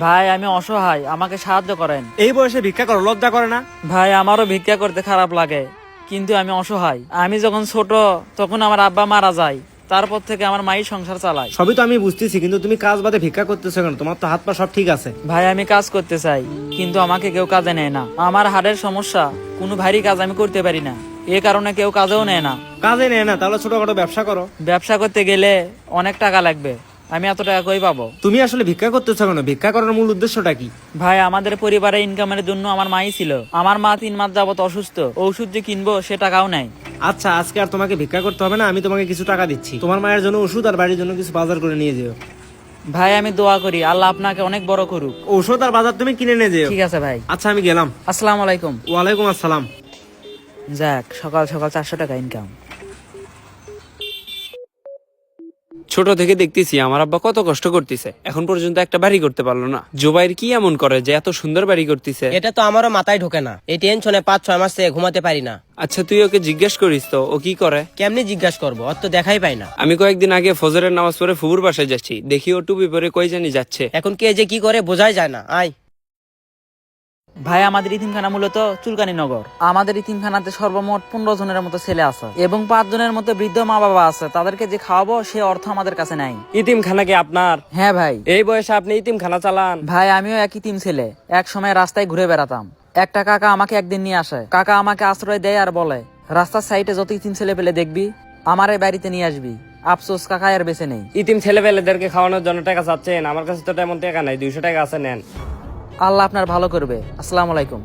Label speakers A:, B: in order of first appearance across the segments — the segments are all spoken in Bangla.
A: ভাই আমি অসহায়, আমাকে সাহায্য করেন।
B: এই বয়সে ভিক্ষা করো, লজ্জা করে না?
A: ভাই আমারও ভিক্ষা করতে খারাপ লাগে, কিন্তু আমি অসহায়। আমি যখন ছোট তখন আমার আব্বা মারা যায়, তারপর থেকে আমার মাই সংসার চালায়।
B: সবই তো আমি বুঝতেছি, কিন্তু তুমি কাজ বাদে ভিক্ষা করতেছো কেন? তোমার তো হাত পা সব ঠিক আছে।
A: ভাই আমি কাজ করতে চাই, কিন্তু আমাকে কেউ কাজে নেয় না। আমার হাড়ের সমস্যা, কোনো ভারী কাজ আমি করতে পারি না, এ কারণে কেউ কাজেও নেয় না।
B: কাজে নেয় না? তাহলে ছোটখাটো ব্যবসা করো।
A: ব্যবসা করতে গেলে অনেক টাকা লাগবে, আমি এত টাকা কই পাবো?
B: তুমি আসলে ভিক্ষা করতেছো কেন? ভিক্ষা করার মূল উদ্দেশ্যটা কি?
A: ভাই আমাদের পরিবারে ইনকামের জন্য আমার মাই ছিল। আমার মা 3 মাস যাবত অসুস্থ, ওষুধ যে কিনবো সে টাকাও নেই।
B: আচ্ছা, আজকে আর তোমাকে ভিক্ষা করতে হবে না, আমি তোমাকে কিছু টাকা দিচ্ছি। তোমার মায়ের জন্য ওষুধ আর বাড়ির জন্য কিছু বাজার করে নিয়ে যেও।
A: ভাই আমি দোয়া করি আল্লাহ আপনাকে অনেক বড় করুক।
B: ওষুধ আর বাজার তুমি কিনে নিয়ে যেও।
A: ঠিক আছে ভাই।
B: আচ্ছা, আমি গেলাম।
A: আসসালামু আলাইকুম।
B: ওয়ালাইকুম আসসালাম।
A: যাক, সকাল সকাল 400 টাকা ইনকাম।
C: ছোট থেকে দেখতেছি আমার আব্বা কত কষ্ট করতেছে, এখন পর্যন্ত একটা বাড়ি করতে পারলো না। জুবাইর কি এমন করে যে এত সুন্দর বাড়ি করতেছে?
D: এটা তো আমারও মাথায় ঢোকে না। এই টেনশনে 5-6 মাস থেকে ঘুমাতে পারি না।
C: আচ্ছা তুই ওকে জিজ্ঞেস করিস তো ও কি করে?
D: কেমনি জিজ্ঞাসা করবো? ওর তো দেখাই পাই না।
C: আমি কয়েকদিন আগে ফজরের নামাজ পড়ে ফুবুর বাসায় যাচ্ছি, দেখি ও টুপি পরে কই জানি যাচ্ছে।
D: এখন কে যে কি করে বোঝাই যায় না। আয়
A: ভাই আমাদের ইতিমখানা মূলত চুলকানি নগর। আমাদের ইতিমখানাতে সর্বমোট 15 জনের মতো ছেলে আছে এবং 5 জনের মতো বৃদ্ধ মা বাবা আছে। তাদেরকে যে খাওয়াবো সে অর্থ আমাদের কাছে নাই।
C: ইতিমখানা কি আপনার?
A: হ্যাঁ ভাই।
C: এই বয়সে আপনি ইতিমখানা চালান?
A: ভাই আমিও এক ইতিম ছেলে, এক সময় রাস্তায় ঘুরে বেড়াতাম। একটা কাকা আমাকে একদিন নিয়ে আসে। কাকা আমাকে আশ্রয় দেয় আর বলে, রাস্তার সাইডে যত ইতিম ছেলে পেলে দেখবি আমার এই বাড়িতে নিয়ে আসবি। আফসোস কাকা আর বেঁচে নেই।
C: ইতিম ছেলেপেলেদেরকে খাওয়ানোর জন্য টাকা চাচ্ছেন? আমার কাছে তো তেমন টাকা নাই, 200 টাকা আছে, নেন।
A: আল্লাহ আপনার ভালো করবে। আসসালামু আলাইকুম।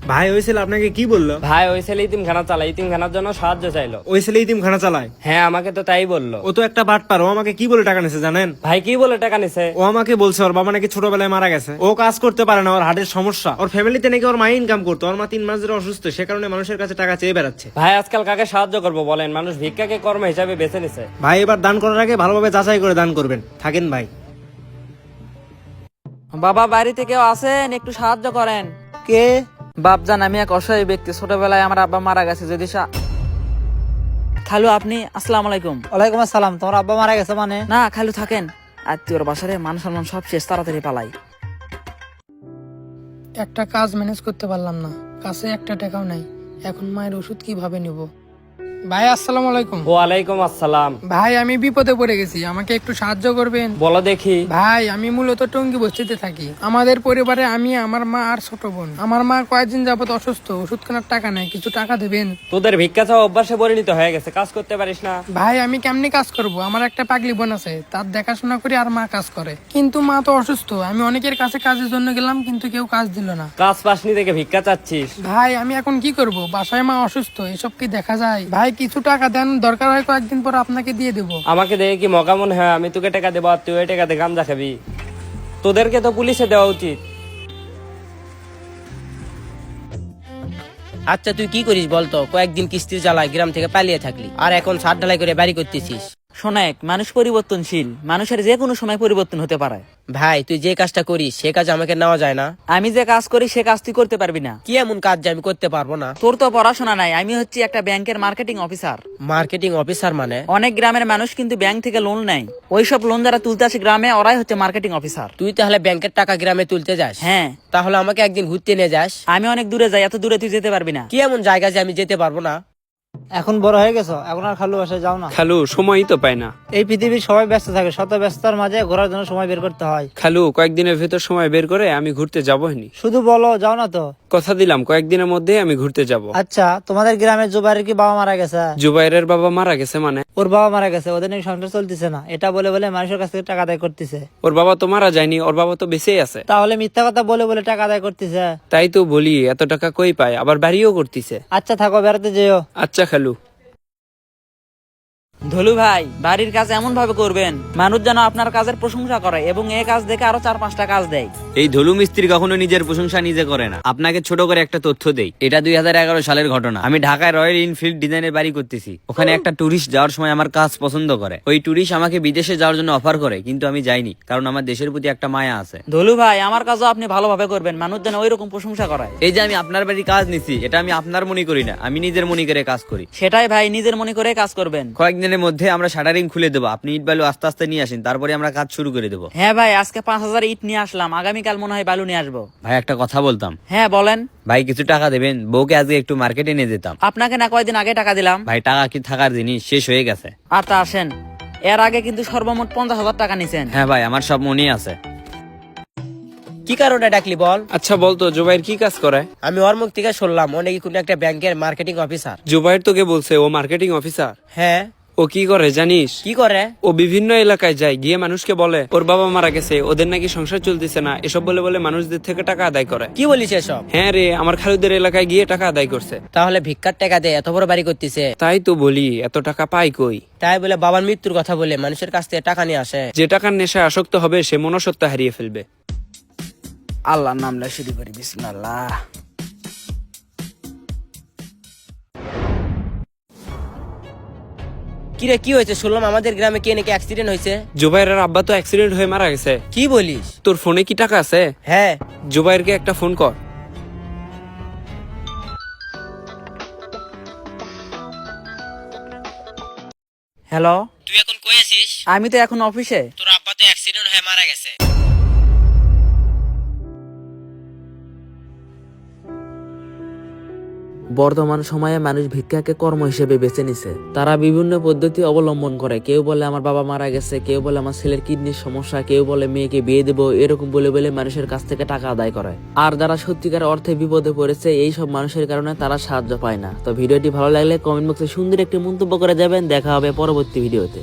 B: ভাই, ওই ছেলে আপনাকে কি বললো?
C: ভাই ওই ছেলে ইতিমখানা চালায়, ইতিমখানার জন্য সাহায্য চাইলো।
B: ওই ছেলে ইতিমখানা চালায়?
C: হ্যাঁ আমাকে তো তাই বললো।
B: ও তো একটা বাটপার। ও আমাকে কি বলে টাকা নিছে জানেন?
C: ভাই কি বলে টাকা নিছে?
B: ও আমাকে বলছে ওর বাবা নাকি ছোটবেলায় মারা গেছে, ও কাজ করতে পারে না, ওর হার্টের সমস্যা। ওর ফ্যামিলিতে নাকি ওর মা ইনকাম করতো, ওর মা 3 মাস ধরে অসুস্থ, সে কারণে মানুষের কাছে টাকা চেয়ে বেড়াচ্ছে।
C: ভাই আজকাল কাকে সাহায্য করবো বলেন? মানুষ ভিক্ষাকে কর্ম হিসাবে বেছে নিছে।
B: ভাই, এবার দান করার আগে ভালোভাবে যাচাই করে দান করবেন। থাকেন ভাই।
A: বাবা বাড়িতে কেউ আছেন? একটু সাহায্য করেন।
D: কে?
A: বাপজান আমি এক অসহায় ব্যক্তি, ছোটবেলায় আমার আব্বা মারা গেছে। যদি খালু আপনি? আসসালামু আলাইকুম।
D: ওয়ালাইকুম আসসালাম। তোমার আব্বা মারা গেছে মানে?
A: না খালু থাকেন, আত্মীয়র বাসারে মান সম্মান সব শেষ, তাড়াতাড়ি পালাই।
E: একটা কাজ ম্যানেজ করতে পারলাম না, কাছে একটা টাকাও নাই। এখন মায়ের ওষুধ কিভাবে নিব? ভাই আসসালামু আলাইকুম।
C: ওয়ালাইকুম আসসালাম।
E: ভাই আমি বিপদে পড়ে গেছি, আমাকে একটু সাহায্য করবেন?
C: বলো দেখি।
E: ভাই আমি মূলত টঙ্গী বস্তিতে থাকি। আমাদের পরিবারে আমি, আমার মা আর ছোট বোন। আমার মা কয়েকদিন যাবত অসুস্থ, ওষুধ কেনার টাকা নেই, কিছু টাকা দেবেন?
C: তোদের ভিক্ষা চাওয়া অভ্যাসে পরিণত হয়ে গেছে, কাজ করতে পারিস না?
E: ভাই আমি কেমনি কাজ করব? আমার একটা পাগলি বোন আছে, তার দেখাশোনা করি আর মা কাজ করে, কিন্তু মা তো অসুস্থ। আমি অনেকের কাছে কাজের জন্য গেলাম, কিন্তু কেউ কাজ দিল না।
C: কাজ পাসনি দেখে ভিক্ষা চাচ্ছিস?
E: ভাই আমি এখন কি করব? বাসায় মা অসুস্থ, এসব কি দেখা যায়? ভাই কিছু টাকা দেন, দরকার হয় কয়েকদিন পর আপনাকে দিয়ে দেবো।
C: আমাকে দেখে কি মগা মনে হয় আমি তোকে টাকা দেবো আর তুই ওই টাকা দিয়ে গাঞ্জা খাবি? তোদেরকে তো পুলিশে দেওয়া উচিত।
D: আচ্ছা তুই কি করিস বলতো? কয়েকদিন কিস্তির জ্বালায় গ্রাম থেকে পালিয়ে থাকলি, আর এখন ছাদ ঢালাই করে বাড়ি করতেছিস।
A: শোনেক, মানুষ পরিবর্তনশীল, মানুষের যে কোনো সময় পরিবর্তন হতে পারে।
D: ভাই তুই যে কাজটা করিস সে কাজ আমাকে নেওয়া যায় না?
A: আমি যে কাজ করি সে কাজ তুই করতে পারবি না।
D: কি এমন কাজ যে আমি করতে পারবো না?
A: তোর তো পড়াশোনা নাই, আমি হচ্ছি একটা ব্যাংকের মার্কেটিং অফিসার।
D: মার্কেটিং অফিসার মানে?
A: অনেক গ্রামের মানুষ কিন্তু ব্যাংক থেকে লোন নেয়, ওইসব লোন যারা তুলতে আসে গ্রামে, ওরাই হচ্ছে মার্কেটিং অফিসার।
D: তুই তাহলে ব্যাংকের টাকা গ্রামে তুলতে যাস?
A: হ্যাঁ।
D: তাহলে আমাকে একদিন ঘুরতে নিয়ে যাস।
A: আমি অনেক দূরে যাই, এত দূরে তুই যেতে পারবি না।
D: কি এমন জায়গা যে আমি যেতে পারবো না?
F: এখন বড় হয়ে গেছো, এখন আর খালু বাসায় যাও না।
C: খালু সময়ই তো পায় না।
F: এই পৃথিবীর সবাই ব্যস্ত থাকে, শত ব্যস্ততার মাঝে ঘোরার জন্য সময় বের করতে হয়।
C: খালু কয়েকদিনের ভেতর সময় বের করে আমি ঘুরতে যাবোই।
F: শুধু বলো, যাও না তো?
C: কথা দিলাম কয়েকদিনের মধ্যে আমি ঘুরতে যাব।
F: আচ্ছা, তোমাদের গ্রামে জুবাইরের কি বাবা মারা গেছে?
C: জুবাইরের বাবা মারা গেছে মানে?
F: ওর বাবা মারা গেছে, ওদের নাকি সংসার চলতেছে না, এটা বলে বলে মানুষের কাছ থেকে টাকা আদায় করতেছে।
C: ওর বাবা তো মারা যায়নি, ওর বাবা তো বেঁচেই আছে।
F: তাহলে মিথ্যা কথা বলে বলে টাকা আদায় করতেছে।
C: তাই তো বলি, এত টাকা কই পায়, আবার বাড়িও করতেছে।
F: আচ্ছা থাকো, বেড়াতে যেও।
C: আচ্ছা খালু।
A: ধলু ভাই, বাড়ির কাজ এমন ভাবে করবেন মানুষ যেন আপনার কাজের প্রশংসা করে এবং এই কাজ দেখে আরো 4-5টা কাজ দেয়।
G: এই ধলু মিস্ত্রি কখনো নিজের প্রশংসা নিজে করে না। আপনাকে ছোট করে একটা তথ্য দেই, এটা 2011 সালের ঘটনা। আমি ঢাকায় রয়্যাল এনফিল্ড ডিজাইনের বাড়ি করতেছি। ওখানে একটা টুরিস্ট যাওয়ার সময় আমার কাজ পছন্দ করে। ওই টুরিস্ট আমাকে বিদেশে যাওয়ার জন্য অফার করে, কিন্তু আমি যাইনি, কারণ আমার দেশের প্রতি একটা মায়া আছে।
A: ধলু ভাই, আমার কাজও আপনি ভালোভাবে করবেন, মানুষ যেন ওই রকম প্রশংসা করায়।
G: এই যে আমি আপনার বাড়ি কাজ নিছি, এটা আমি আপনার মনে করি না, আমি নিজের মনে করে কাজ করি।
A: সেটাই ভাই, নিজের মনে করে কাজ করবেন।
G: কয়েকদিনের মধ্যে আমরা শাটারিং খুলে দেবো, আপনি ইট বালু আস্তে আস্তে নিয়ে আসেন, তারপরে আমরা কাজ শুরু করে দেবো।
A: হ্যাঁ ভাই, আজকে 5000 ইট নিয়ে আসলাম, আগামীকাল মনে হয় বালু নিয়ে আসবো।
G: ভাই একটা কথা বলতাম।
A: হ্যাঁ বলেন।
G: ভাই কিছু টাকা দেবেন, বউকে আজকে একটু মার্কেটে নিয়ে যেতাম।
A: আপনাকে না কয়দিন আগে টাকা দিলাম।
G: ভাই টাকা কি থাকার জিনিস, শেষ হয়ে গেছে।
A: আচ্ছা আসেন, এর আগে কিন্তু সর্বমোট 50,000 টাকা নিছেন।
G: হ্যাঁ ভাই, আমার সব মনেই আছে।
D: কি কারণে ডাকলি বল?
C: আচ্ছা বলতো জুবাইর কি কাজ করে?
D: আমি ওর মুখ থেকে শুনলাম ও নাকি কোনো একটা ব্যাংকের মার্কেটিং অফিসার।
C: জুবাইর তোকে বলছে ও মার্কেটিং অফিসার?
D: হ্যাঁ।
C: ও কি করে জানিস?
D: কি করে?
C: ও বিভিন্ন এলাকায় যায়, গিয়ে মানুষকে বলে ওর বাবা মারা গেছে, ওদের নাকি সংসার চলতেছে না, এসব বলে বলে মানুষদের থেকে টাকা আদায় করে।
D: কি বলিস এসব?
C: হ্যাঁ রে, আমার খালুদের এলাকায় গিয়ে টাকা আদায় করছে।
D: তাহলে ভিক্ষার টাকা দিয়ে এত বড় বাড়ি করতেছে?
C: তাই তো বলি, এত টাকা পাই কই?
D: তাই বলে বাবার মৃত্যুর কথা বলে মানুষের কাছ থেকে টাকা নিয়ে আসে।
C: যে টাকার নেশায় আসক্ত হবে সে মনুষ্যত্ব হারিয়ে ফেলবে।
A: আল্লাহর নাম লয়ে শুরু করি, বিসমিল্লাহ।
D: কিরে কি হয়েছে? শুনলাম আমাদের গ্রামে কে নাকি অ্যাক্সিডেন্ট হয়েছে।
C: জুবাইরের আব্বা তো অ্যাক্সিডেন্ট হয়ে মারা গেছে।
D: কি বলিস?
C: তোর ফোনে কি টাকা আছে?
D: হ্যাঁ।
C: জুবাইরকে একটা ফোন কর।
A: হ্যালো,
D: তুই এখন কই আছিস?
A: আমি তো এখন অফিসে।
D: তোর আব্বা তো অ্যাক্সিডেন্ট হয়ে মারা গেছে।
A: বর্তমান সময়ে মানুষ ভিক্ষাকে কর্ম হিসেবে বেছে নিছে। তারা বিভিন্ন পদ্ধতি অবলম্বন করে। কেউ বলে আমার বাবা মারা গেছে, কেউ বলে আমার ছেলের কিডনির সমস্যা, কেউ বলে মেয়েকে বিয়ে দেবো, এরকম বলে বলে মানুষের কাছ থেকে টাকা আদায় করে। আর যারা সত্যিকার অর্থে বিপদে পড়েছে, এই সব মানুষের কারণে তারা সাহায্য পায় না। তো ভিডিওটি ভালো লাগলে কমেন্ট বক্সে সুন্দর একটি মন্তব্য করে যাবেন। দেখা হবে পরবর্তী ভিডিওতে।